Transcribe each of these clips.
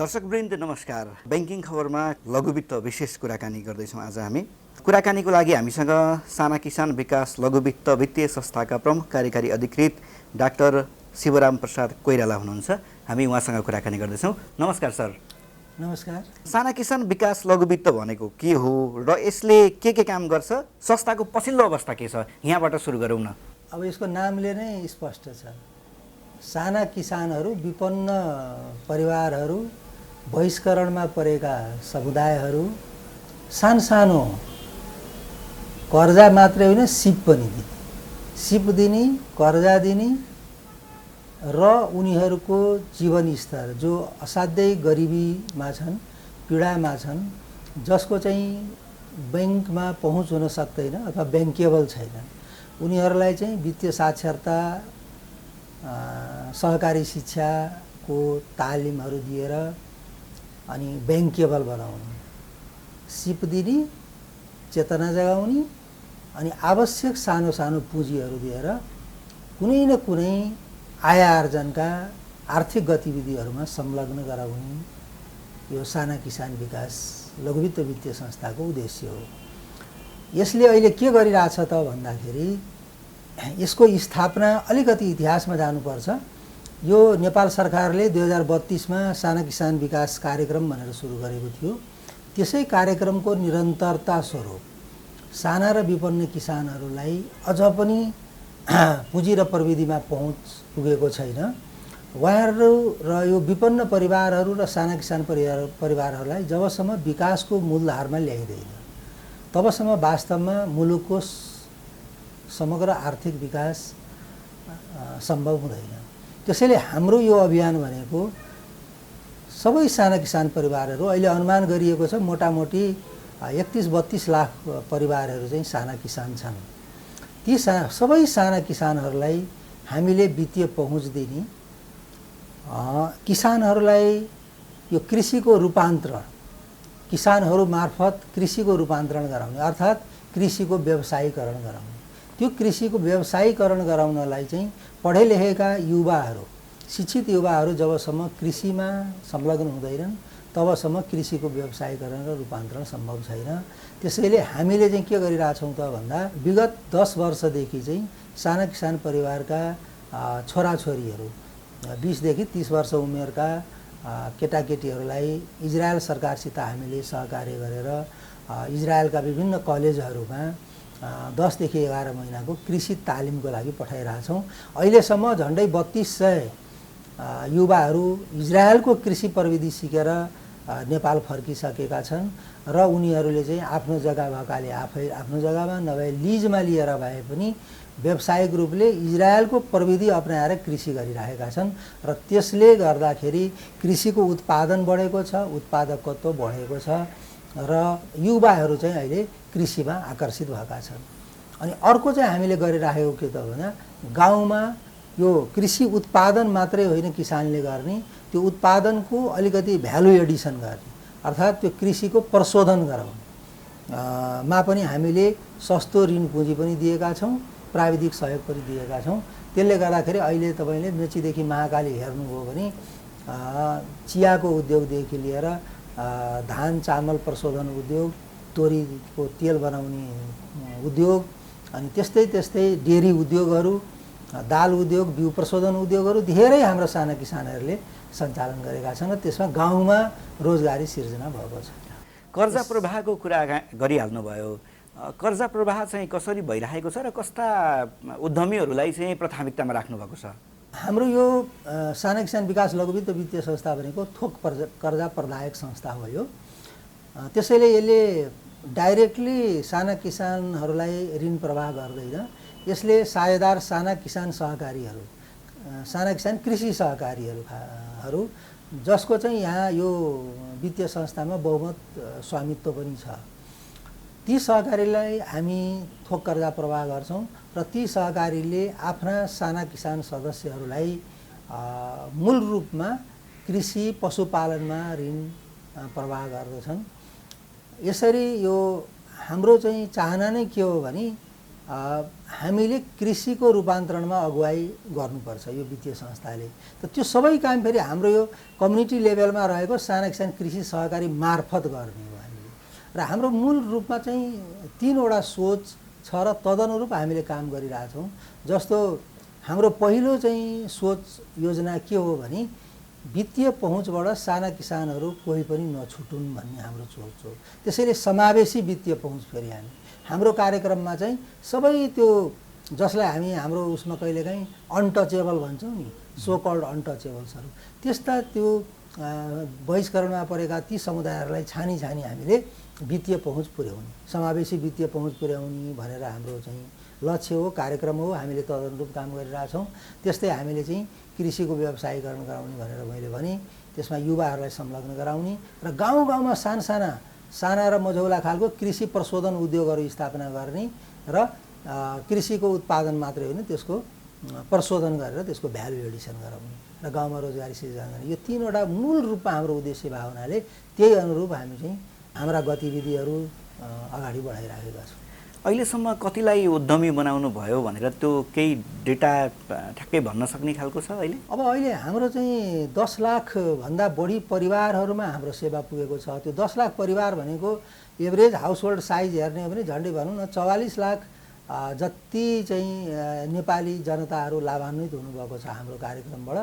दर्शकवृन्द नमस्कार। बैंकिङ खबरमा लघुवित्त विशेष कुराकानी गर्दैछौँ। आज हामी कुराकानीको लागि हामीसँग साना किसान विकास लघुवित्त वित्तीय संस्थाका प्रमुख कार्यकारी अधिकृत डाक्टर शिवराम प्रसाद कोइराला हुनुहुन्छ। हामी उहाँसँग कुराकानी गर्दैछौँ। नमस्कार सर। नमस्कार। साना किसान विकास लघुवित्त भनेको के हो र यसले के काम गर्छ? संस्थाको पछिल्लो अवस्था के छ? यहाँबाट सुरु गरौँ न। अब यसको नामले नै स्पष्ट छ। साना किसानहरू, विपन्न परिवारहरू, बहिष्करणमा परेका समुदायहरू, सानो कर्जा मात्रै होइन सिप पनि दिने, सिप दिने, कर्जा दिने र उनीहरूको जीवनस्तर जो असाध्यै गरिबीमा छन्, पीडामा छन्, जसको चाहिँ ब्याङ्कमा पहुँच हुन सक्दैन अथवा ब्याङ्केबल छैन, उनीहरूलाई चाहिँ वित्तीय साक्षरता, सहकारी शिक्षाको तालिमहरू दिएर अनि ब्याङ्केबल बनाउनु, सिप दिने, चेतना जगाउने अनि आवश्यक सानो सानो पुँजीहरू दिएर कुनै न कुनै आय आर्जनका आर्थिक गतिविधिहरूमा संलग्न गराउने यो साना किसान विकास लघुवित्त वित्तीय संस्थाको उद्देश्य हो। यसले अहिले के गरिरहेछ त भन्दाखेरि यसको स्थापना अलिकति इतिहासमा जानुपर्छ। यो नेपाल सरकारले 2032 मा साना किसान विकास कार्यक्रम भनेर सुरु गरेको थियो। त्यसै कार्यक्रमको निरन्तरता स्वरूप साना र विपन्न किसानहरूलाई अझ पनि पुँजी र प्रविधिमा पहुँच पुगेको छैन। उहाँहरू र यो विपन्न परिवारहरू र साना किसान परिवारहरूलाई जबसम्म विकासको मूलधारमा ल्याइँदैन तबसम्म वास्तवमा मुलुकको समग्र आर्थिक विकास सम्भव हुँदैन। त्यसैले हाम्रो यो अभियान भनेको सबै साना किसान परिवारहरू, अहिले अनुमान गरिएको छ मोटामोटी 31-32 लाख परिवारहरू चाहिँ साना किसान छन्। ती सबै साना किसानहरूलाई हामीले वित्तीय पहुँच दिने, किसानहरूलाई यो कृषिको रूपान्तरण, किसानहरू मार्फत कृषिको रूपान्तरण गराउने अर्थात् कृषिको व्यवसायीकरण गराउने। त्यो कृषिको व्यवसायीकरण गराउनलाई चाहिँ पढे लेखेका युवाहरू, शिक्षित युवाहरू जबसम्म कृषिमा संलग्न हुँदैनन् तबसम्म कृषिको व्यवसायीकरण र रूपान्तरण सम्भव छैन। त्यसैले हामीले चाहिँ के गरिरहेछौँ त भन्दा विगत 10 वर्षदेखि चाहिँ साना किसान परिवारका छोराछोरीहरू 20 देखि 30 वर्ष उमेरका केटाकेटीहरूलाई इजरायल सरकारसित हामीले सहकार्य गरेर इजरायलका विभिन्न कलेजहरूमा 10 देखि 11 महिनाको कृषि तालिमको लागि पठाइरहेछौँ। अहिलेसम्म झन्डै 3200 युवाहरू इजरायलको कृषि प्रविधि सिकेर नेपाल फर्किसकेका छन् र उनीहरूले चाहिँ आफ्नो जग्गा भएकाले आफै आफ्नो जग्गामा नभए लिजमा लिएर भए पनि व्यावसायिक रूपले इजरायलको प्रविधि अपनाएर कृषि गरिरहेका छन् र त्यसले गर्दाखेरि कृषिको उत्पादन बढेको छ, उत्पादकत्व बढेको छ र युवाहरू चाहिँ अहिले कृषिमा आकर्षित भएका छन्। अनि अर्को चाहिँ हामीले गरिराखेको के त भन्दा गाउँमा यो कृषि उत्पादन मात्रै होइन किसानले गर्ने, त्यो उत्पादनको अलिकति भ्यालु एडिसन गर्ने अर्थात् त्यो कृषिको प्रशोधन गराउने मा पनि हामीले सस्तो ऋण पुँजी पनि दिएका छौँ, प्राविधिक सहयोग पनि दिएका छौँ। त्यसले गर्दाखेरि अहिले तपाईँले मेचीदेखि महाकाली हेर्नुभयो भने चियाको उद्योगदेखि लिएर धान चामल प्रशोधन उद्योग, तोरीको तेल बनाउने उद्योग अनि त्यस्तै डेरी उद्योगहरू, दाल उद्योग, बिउ प्रशोधन उद्योगहरू धेरै हाम्रो साना किसानहरूले सञ्चालन गरेका छन् र त्यसमा गाउँमा रोजगारी सिर्जना भएको छ। कर्जा प्रवाहको कुरा गरिहाल्नु भयो। कर्जा प्रवाह चाहिँ कसरी भइरहेको छ र कस्ता उद्यमीहरूलाई चाहिँ प्राथमिकतामा राख्नु भएको छ? हाम्रो यो साना किसान विकास लघुवित्त वित्तीय संस्था भनेको थोक कर्जा प्रदायक संस्था हो यो। त्यसैले यसले डाइरेक्टली साना किसानहरूलाई ऋण प्रवाह गर्दैन। यसले साझेदार साना किसान सहकारीहरू, साना किसान कृषि सहकारीहरू जसको चाहिँ यहाँ यो वित्तीय संस्थामा बहुमत स्वामित्व पनि छ, ती सहकारीलाई हामी थोक कर्जा प्रवाह गर्छौँ र ती सहकारीले आफ्ना साना किसान सदस्यहरूलाई मूल रूपमा कृषि पशुपालनमा ऋण प्रवाह गर्दछन्। यसरी यो हाम्रो चाहिँ चाहना नै के हो भने हामीले कृषिको रूपान्तरणमा अगुवाई गर्नुपर्छ यो वित्तीय संस्थाले। त त्यो सबै काम फेरि हाम्रो यो कम्युनिटी लेभलमा रहेको साना किसान कृषि सहकारी मार्फत गर्ने हो हामीले। र हाम्रो मूल रूपमा चाहिँ 3वटा सोच छ र तदनुरूप हामीले काम गरिरहेछौँ। जस्तो हाम्रो पहिलो चाहिँ सोच योजना के हो भने वित्तीय पहुँचबाट साना किसानहरू कोही पनि नछुटुन् भन्ने हाम्रो सोच हो। त्यसैले समावेशी वित्तीय पहुँच फेरि हाम्रो कार्यक्रममा चाहिँ सबै त्यो जसलाई हामी हाम्रो उसमा कहिलेकाहीँ अनटचेबल भन्छौँ नि, सो कल्ड अनटचेबल्सहरू, त्यस्ता त्यो बहिष्करणमा परेका ती समुदायहरूलाई छानी हामीले वित्तीय पहुँच पुर्याउने, समावेशी वित्तीय पहुँच पुर्याउने भनेर हाम्रो चाहिँ लक्ष्य हो, कार्यक्रम हो। हामीले तदनुरूप काम गरिरहेछौँ। त्यस्तै हामीले चाहिँ कृषिको व्यवसायीकरण गराउने भनेर मैले भने, त्यसमा युवाहरूलाई संलग्न गराउने र गाउँमा साना र मझौला खालको कृषि प्रशोधन उद्योगहरू स्थापना गर्ने र कृषिको उत्पादन मात्रै होइन त्यसको प्रशोधन गरेर त्यसको भ्यालु एडिसन गराउने र गाउँमा रोजगारी सृजना गर्ने, यो 3वटा मूल रूपमा हाम्रो उद्देश्य भए हुनाले त्यही अनुरूप हामी चाहिँ हाम्रा गतिविधिहरू अगाडि बढाइराखेका छौँ। अहिलेसम्म कतिलाई उद्यमी बनाउनु भयो भनेर त्यो केही डेटा ठ्याक्कै भन्न सक्ने खालको छ अहिले? अहिले हाम्रो चाहिँ 10 लाख भन्दा बढी परिवारहरूमा हाम्रो सेवा पुगेको छ। त्यो 10 लाख परिवार भनेको एभरेज हाउसहोल्ड साइज हेर्ने हो भने झन्डै भनौँ न 44 लाख जति चाहिँ नेपाली जनताहरू लाभान्वित हुनुभएको छ हाम्रो कार्यक्रमबाट।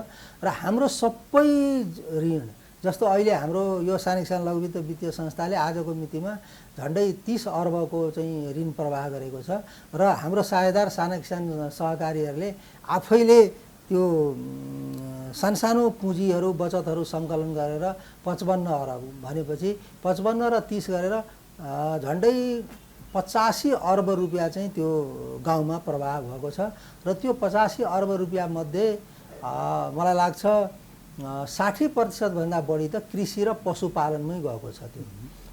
र हाम्रो सबै ऋण जस्तो अहिले हाम्रो यो साना किसान लघु वित्त वित्तीय संस्थाले आजको मितिमा झन्डै 30 अर्बको चाहिँ ऋण प्रवाह गरेको छ र हाम्रो साझेदार साना किसान सहकारीहरूले आफैले त्यो सानसानो पुँजीहरू बचतहरू सङ्कलन गरेर 55 अर्ब भनेपछि 55 र 30 गरेर झन्डै 85 अर्ब रुपियाँ चाहिँ त्यो गाउँमा प्रवाह भएको छ। र त्यो 85 अर्ब रुपियाँ मध्ये मलाई लाग्छ 60% भन्दा बढी त कृषि र पशुपालनमै गएको छ त्यो।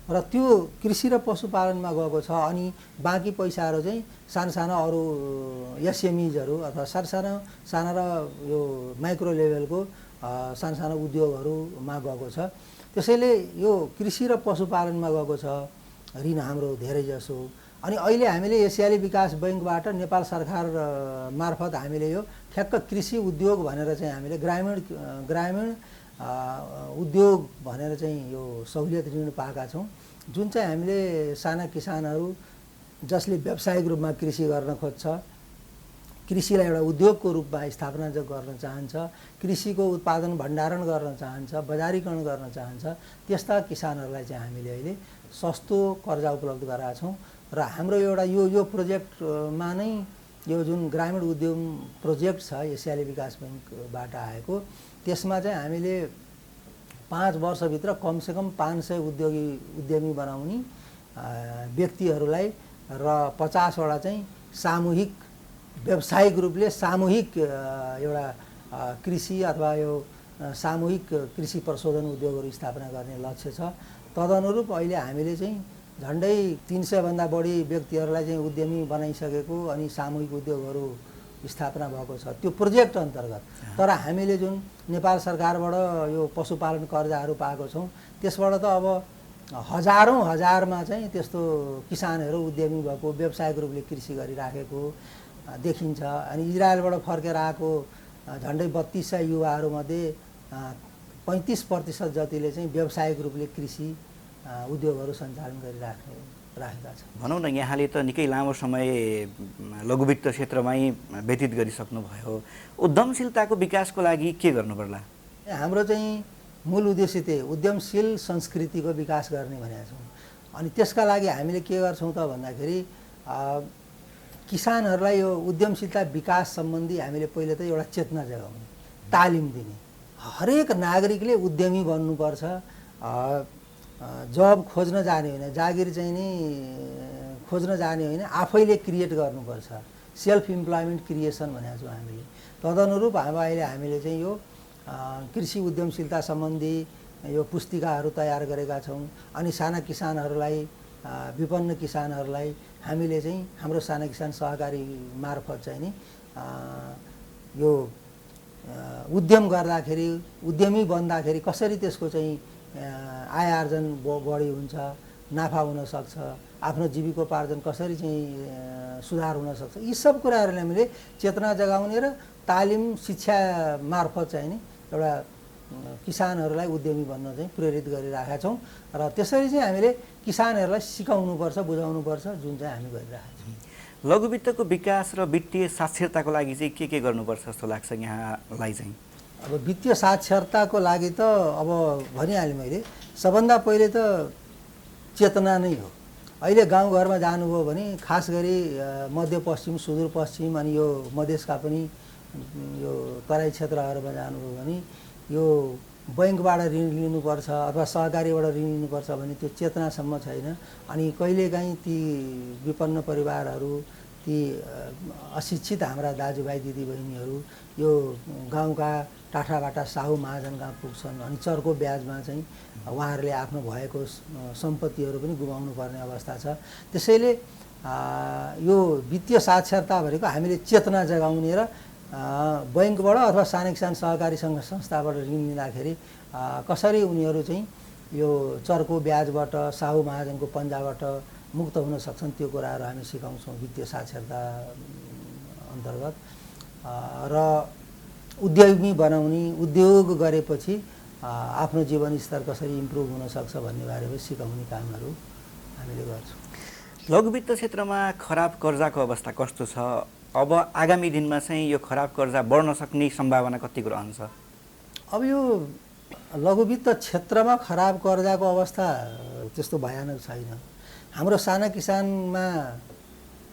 र त्यो कृषि र पशुपालनमा गएको छ। अनि बाँकी पैसाहरू चाहिँ साना अरू एसएमइजहरू अथवा साना र यो माइक्रो लेभलको साना उद्योगहरूमा गएको छ। त्यसैले यो कृषि र पशुपालनमा गएको छ ऋण हाम्रो धेरै जसो। अनि अहिले हामीले एसियाली विकास बैङ्कबाट नेपाल सरकार मार्फत हामीले यो ठ्याक्क कृषि उद्योग भनेर चाहिँ हामीले ग्रामीण उद्योग भनेर चाहिँ यो सहुलियत ऋण पाएका छौँ, जुन चाहिँ हामीले साना किसानहरू जसले व्यावसायिक रूपमा कृषि गर्न खोज्छ, कृषिलाई एउटा उद्योगको रूपमा स्थापना गर्न चाहन्छ, कृषिको उत्पादन भण्डारण गर्न चाहन्छ, बजारीकरण गर्न चाहन्छ, त्यस्ता किसानहरूलाई चाहिँ हामीले अहिले सस्तो कर्जा उपलब्ध गराएका छौँ। र हाम्रो एउटा यो प्रोजेक्टमा नै यो जुन ग्रामीण उद्यम प्रोजेक्ट छ एसियाली विकास बैङ्कबाट आएको, त्यसमा चाहिँ हामीले 5 वर्षभित्र कमसेकम 500 उद्यमी बनाउने व्यक्तिहरूलाई र 50 वटा चाहिँ सामूहिक व्यावसायिक रूपले सामूहिक एउटा कृषि अथवा यो सामूहिक कृषि प्रशोधन उद्योगहरू स्थापना गर्ने लक्ष्य छ। तदनुरूप अहिले हामीले चाहिँ झन्डै 300 भन्दा बढी व्यक्तिहरूलाई चाहिँ उद्यमी बनाइसकेको अनि सामूहिक उद्योगहरू स्थापना भएको छ त्यो प्रोजेक्ट अन्तर्गत। तर हामीले जुन नेपाल सरकारबाट यो पशुपालन कर्जाहरू पाएको छौँ त्यसबाट त अब हजारमा चाहिँ त्यस्तो किसानहरू उद्यमी भएको व्यावसायिक रूपले कृषि गरिराखेको देखिन्छ। अनि इजरायलबाट फर्केर आएको झन्डै 3200 युवाहरूमध्ये 35% जतिले चाहिँ व्यावसायिक रूपले कृषि उद्योगहरू सञ्चालन गरिराखेका छन्। भनौँ न यहाँले त निकै लामो समय लघुवित्त क्षेत्रमै व्यतीत गरिसक्नुभयो, उद्यमशीलताको विकासको लागि के गर्नु पर्ला? हाम्रो चाहिँ मूल उद्देश्य त्यही उद्यमशील संस्कृतिको विकास गर्ने भनेका छौँ। अनि त्यसका लागि हामीले के गर्छौँ त भन्दाखेरि किसानहरूलाई यो उद्यमशीलता विकास सम्बन्धी हामीले पहिले त एउटा चेतना जगाउने, तालिम दिने, हरेक नागरिकले उद्यमी बन्नुपर्छ, जब खोज्न जाने होइन, जागिर चाहिँ नि खोज्न जाने होइन, आफैले क्रिएट गर्नुपर्छ, सेल्फ इम्प्लोइमेन्ट क्रिएसन भनेको छौँ हामीले। तदनुरूप हामीले चाहिँ यो कृषि उद्यमशीलता सम्बन्धी यो पुस्तिकाहरू तयार गरेका छौँ। अनि साना किसानहरूलाई विपन्न किसानहरूलाई हामीले चाहिँ हाम्रो साना किसान सहकारी मार्फत चाहिँ नि यो उद्यम गर्दाखेरि उद्यमी बन्दाखेरि कसरी त्यसको चाहिँ आय आर्जन बढी हुन्छ नाफा हुनसक्छ, आफ्नो जीविकोपार्जन कसरी चाहिँ सुधार हुनसक्छ, यी सब कुराहरूले हामीले चेतना जगाउने र तालिम शिक्षा मार्फत चाहिँ नि एउटा किसानहरूलाई उद्यमी बन्न चाहिँ प्रेरित गरिरहेका छौँ र त्यसरी चाहिँ हामीले किसानहरूलाई सिकाउनुपर्छ, बुझाउनुपर्छ, जुन चाहिँ हामी गरिरहेका छौँ। लघुवित्तको विकास र वित्तीय साक्षरताको लागि चाहिँ के गर्नुपर्छ जस्तो लाग्छ यहाँलाई चाहिँ? अब वित्तीय साक्षरताको लागि त अब भनिहालेँ मैले, सबभन्दा पहिले त चेतना नै हो। अहिले गाउँघरमा जानुभयो भने खास गरी मध्यपश्चिम, सुदूरपश्चिम अनि यो मधेसका पनि यो तराई क्षेत्रहरूमा जानुभयो भने यो बैङ्कबाट ऋण लिनुपर्छ अथवा सहकारीबाट ऋण लिनुपर्छ भने त्यो चेतनासम्म छैन। अनि कहिलेकाहीँ ती विपन्न परिवारहरू, ती अशिक्षित हाम्रा दाजुभाइ दिदीबहिनीहरू यो गाउँका टाठाबाटा साहु महाजन कहाँ पुग्छन् अनि चर्को ब्याजमा चाहिँ उहाँहरूले आफ्नो भएको सम्पत्तिहरू पनि गुमाउनु पर्ने अवस्था छ। त्यसैले यो वित्तीय साक्षरता भनेको हामीले चेतना जगाउने र बैङ्कबाट अथवा सानो किसान सहकारी सङ्घ संस्थाबाट ऋण लिँदाखेरि कसरी उनीहरू चाहिँ यो चर्को ब्याजबाट साहु महाजनको पन्जाबाट मुक्त हुन सक्छन् त्यो कुराहरू हामी सिकाउँछौँ वित्तीय साक्षरता अन्तर्गत। र उद्यमी बनाउने, उद्योग गरेपछि आफ्नो जीवनस्तर कसरी इम्प्रुभ हुनसक्छ भन्ने बारेमा सिकाउने कामहरू हामीले गर्छौँ। लघुवित्त क्षेत्रमा खराब कर्जाको अवस्था कस्तो छ? अब आगामी दिनमा चाहिँ यो खराब कर्जा बढ्न सक्ने सम्भावना कतिको रहन्छ? अब यो लघुवित्त क्षेत्रमा खराब कर्जाको अवस्था त्यस्तो भयानक छैन। हाम्रो साना किसानमा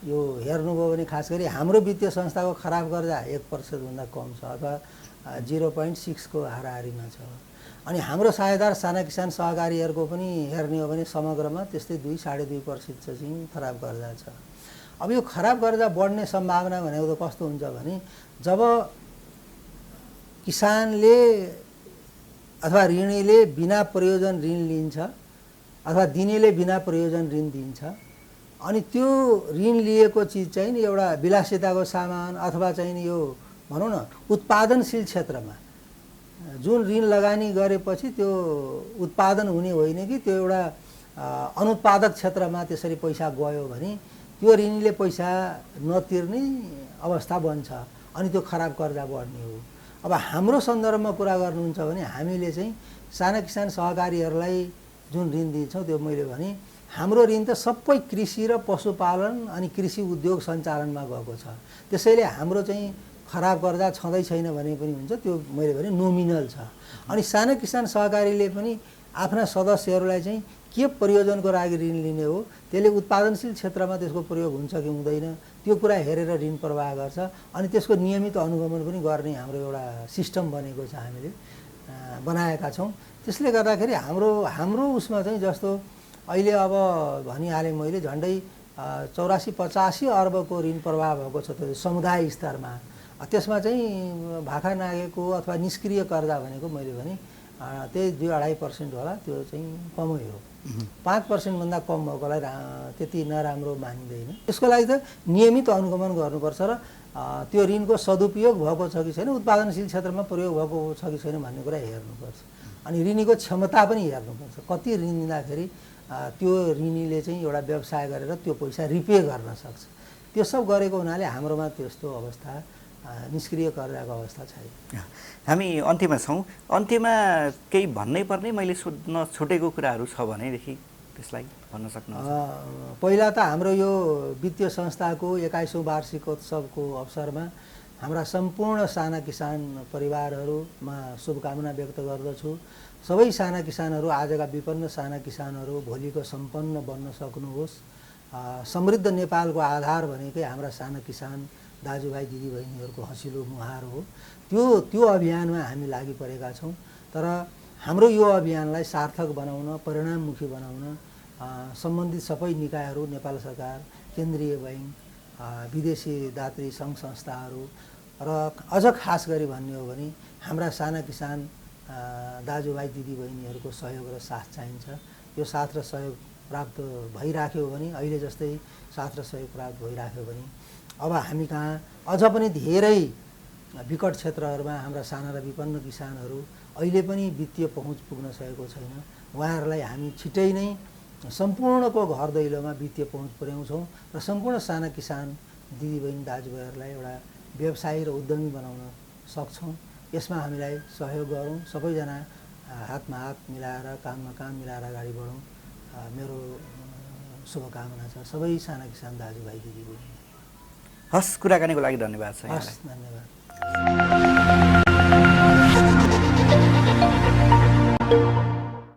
यो हेर्नुभयो भने खास गरी हाम्रो वित्तीय संस्थाको खराब कर्जा 1% कम छ अथवा 0.6 को हाराहारीमा छ। अनि हाम्रो सहायदार साना किसान सहकारीहरूको पनि हेर्ने हो भने समग्रमा त्यस्तै 2-2.5% चाहिँ खराब कर्जा छ। अब यो खराब कर्जा बढ्ने सम्भावना भनेको त कस्तो हुन्छ भने जब किसानले अथवा ऋणीले बिना प्रयोजन ऋण लिन्छ अथवा दिनेले बिना प्रयोजन ऋण दिन्छ अनि त्यो ऋण लिएको चिज चाहिँ नि एउटा विलासिताको सामान अथवा चाहिँ नि यो भनौँ न उत्पादनशील क्षेत्रमा जुन ऋण लगानी गरेपछि त्यो उत्पादन हुने होइन कि त्यो एउटा अनुत्पादक क्षेत्रमा त्यसरी पैसा गयो भने त्यो ऋणीले पैसा नतिर्ने अवस्था बन्छ अनि त्यो खराब कर्जा बढ्ने हो। अब हाम्रो सन्दर्भमा कुरा गर्नुहुन्छ भने हामीले चाहिँ साना किसान सहकारीहरूलाई जुन ऋण दिन्छौँ त्यो मैले भने हाम्रो ऋण त सबै कृषि र पशुपालन अनि कृषि उद्योग सञ्चालनमा गएको छ। त्यसैले हाम्रो चाहिँ खराब कर्जा छँदै छैन भने पनि हुन्छ, त्यो मैले भने नोमिनल छ। अनि साना किसान सहकारीले पनि आफ्ना सदस्यहरूलाई चाहिँ के प्रयोजनको लागि ऋण लिने हो, त्यसले उत्पादनशील क्षेत्रमा त्यसको प्रयोग हुन्छ कि हुँदैन त्यो कुरा हेरेर ऋण प्रवाह गर्छ अनि त्यसको नियमित अनुगमन पनि गर्ने हाम्रो एउटा सिस्टम बनेको छ, हामीले बनाएका छौँ। त्यसले गर्दाखेरि हाम्रो उसमा चाहिँ जस्तो अहिले अब भनिहालेँ मैले झन्डै 84-85 अर्बको ऋण प्रवाह भएको छ त्यो समुदाय स्तरमा। त्यसमा चाहिँ भाखा नागेको अथवा निष्क्रिय कर्जा भनेको मैले भने त्यही 2-2.5% होला, त्यो चाहिँ कमै हो। 5% भन्दा कम भएकोलाई त्यति नराम्रो मानिँदैन। त्यसको लागि त नियमित अनुगमन गर्नुपर्छ र त्यो ऋणको सदुपयोग भएको छ कि छैन, उत्पादनशील क्षेत्रमा प्रयोग भएको छ कि छैन भन्ने कुरा हेर्नुपर्छ। अनि ऋणीको क्षमता पनि हेर्नुपर्छ, कति ऋण दिँदाखेरि त्यो ऋणीले चाहिँ एउटा व्यवसाय गरेर त्यो पैसा रिपे गर्न सक्छ। त्यो सब गरेको हुनाले हाम्रोमा त्यस्तो अवस्था निष्क्रिय कर्जाको अवस्था छैन। हामी अन्त्यमा छौँ। अन्त्यमा केही भन्नै पर्ने मैले सोध्न छुटेको कुराहरू छ भनेदेखि त्यसलाई भन्न सक्नुहुन्छ? पहिला त हाम्रो यो वित्तीय संस्थाको 21औं वार्षिकोत्सवको अवसरमा हाम्रा सम्पूर्ण साना किसान परिवारहरूमा शुभकामना व्यक्त गर्दछु। सबै साना किसानहरू, आजका विपन्न साना किसानहरू भोलिको सम्पन्न बन्न सक्नुहोस्। समृद्ध नेपालको आधार भनेकै हाम्रा साना किसान दाजुभाइ दिदीबहिनीहरूको हँसिलो मुहार हो। त्यो अभियानमा हामी लागि परेका छौँ। तर हाम्रो यो अभियानलाई सार्थक बनाउन, परिणाममुखी बनाउन सम्बन्धित सबै निकायहरू, नेपाल सरकार, केन्द्रीय बैङ्क, विदेशी दात्री सङ्घ संस्थाहरू र अझ खास गरी भन्ने हो भने हाम्रा साना किसान दाजुभाइ दिदीबहिनीहरूको सहयोग र साथ चाहिन्छ। यो साथ र सहयोग प्राप्त भइराख्यो भने, अहिले जस्तै साथ र सहयोग प्राप्त भइराख्यो भने अब हामी कहाँ अझ पनि धेरै विकट क्षेत्रहरूमा हाम्रा साना र विपन्न किसानहरू अहिले पनि वित्तीय पहुँच पुग्न सकेको छैन। उहाँहरूलाई हामी छिटै नै सम्पूर्णको घर दैलोमा वित्तीय पहुँच पुर्याउँछौँ र सम्पूर्ण साना किसान दिदीबहिनी दाजुभाइहरूलाई एउटा व्यवसायी र उद्यमी बनाउन सक्छौँ। यसमा हामीलाई सहयोग गरौँ, सबैजना हातमा हात मिलाएर काममा काम मिलाएर अगाडि बढौँ। मेरो शुभकामना छ सबै साना किसान दाजुभाइ दिदीबहिनी। हस्, कुराकानीको लागि धन्यवाद छ। हस्, धन्यवाद।